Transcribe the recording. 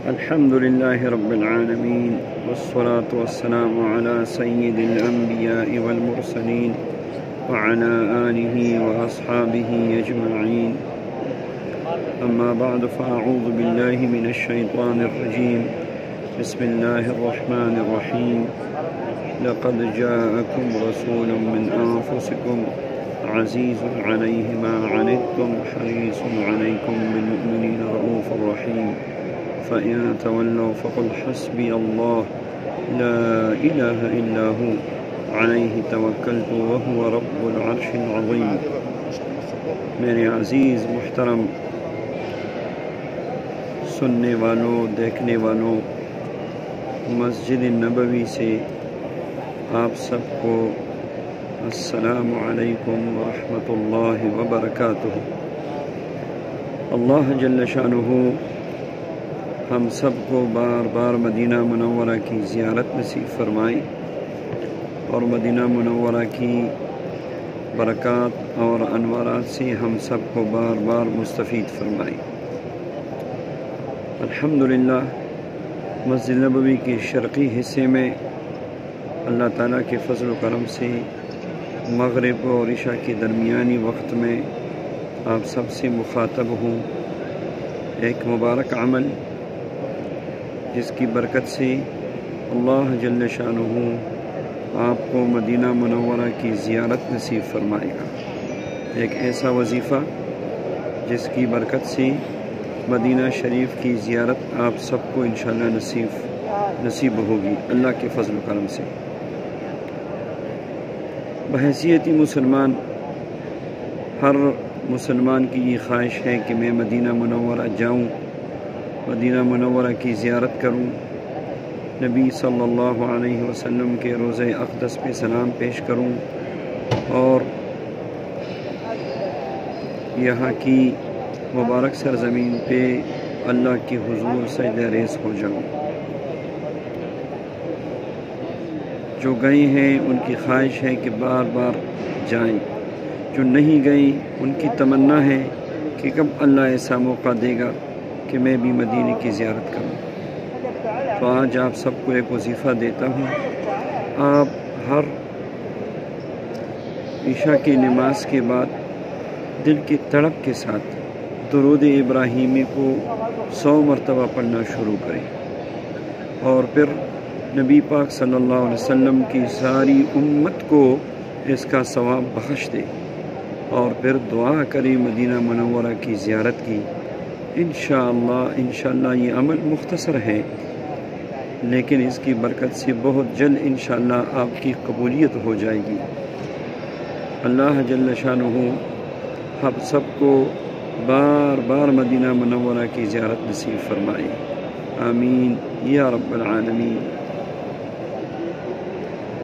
الحمد لله رب العالمين والصلاة والسلام على سيد الأنبياء والمرسلين وعلى آله وأصحابه أجمعين. أما بعد فأعوذ بالله من الشيطان الرجيم. بسم الله الرحمن الرحيم. لقد جاءكم رسول من أنفسكم عزيز عليه ما عنتم حريص عليكم بالمؤمنين رؤوف رحيم. فإن تولوا فقل حسبي الله لا إله إلا هو عليه توكلت وهو رب العرش العظيم. میرے عزیز محترم سننے والوں، دیکھنے والوں، مسجد نبوی سے آپ سب کو السلام علیکم ورحمۃ اللہ وبرکاتہ۔ اللہ جل شانہ ہم سب کو بار بار مدینہ منورہ کی زیارت نصیب فرمائے اور مدینہ منورہ کی برکات اور انوارات سے ہم سب کو بار بار مستفید فرمائے۔ الحمدللہ مسجد نبوی کے شرقی حصے میں اللہ تعالیٰ کے فضل و کرم سے مغرب اور عشاء کے درمیانی وقت میں آپ سب سے مخاطب ہوں۔ ایک مبارک عمل جس کی برکت سے اللہ جل شانہ آپ کو مدینہ منورہ کی زیارت نصیب فرمائے گا۔ ایک ایسا وظیفہ جس کی برکت سے مدینہ شریف کی زیارت آپ سب کو انشاءاللہ نصیب ہوگی اللہ کے فضل و کرم سے۔ بحیثیت مسلمان ہر مسلمان کی یہ خواہش ہے کہ میں مدینہ منورہ جاؤں، مدینہ منورہ کی زیارت کروں، نبی صلی اللہ علیہ وسلم کے روضہ اقدس پہ سلام پیش کروں اور یہاں کی مبارک سرزمین پہ اللہ کی حضور سجدہ ریز ہو جاؤں۔ جو گئے ہیں ان کی خواہش ہے کہ بار بار جائیں، جو نہیں گئے ان کی تمنا ہے کہ کب اللہ ایسا موقع دے گا کہ میں بھی مدینے کی زیارت کروں۔ تو آج آپ سب کو ایک وظیفہ دیتا ہوں، آپ ہر عشاء کی نماز کے بعد دل کی تڑپ کے ساتھ درود ابراہیمی کو 100 مرتبہ پڑھنا شروع کریں اور پھر نبی پاک صلی اللہ علیہ وسلم کی ساری امت کو اس کا ثواب بخش دے اور پھر دعا کریں مدینہ منورہ کی زیارت کی۔ انشاءاللہ یہ عمل مختصر ہے لیکن اس کی برکت سے بہت جلد انشاءاللہ آپ کی قبولیت ہو جائے گی۔ اللہ جل شانہ ہم سب کو بار بار مدینہ منورہ کی زیارت نصیب فرمائے، آمین یا رب العالمین۔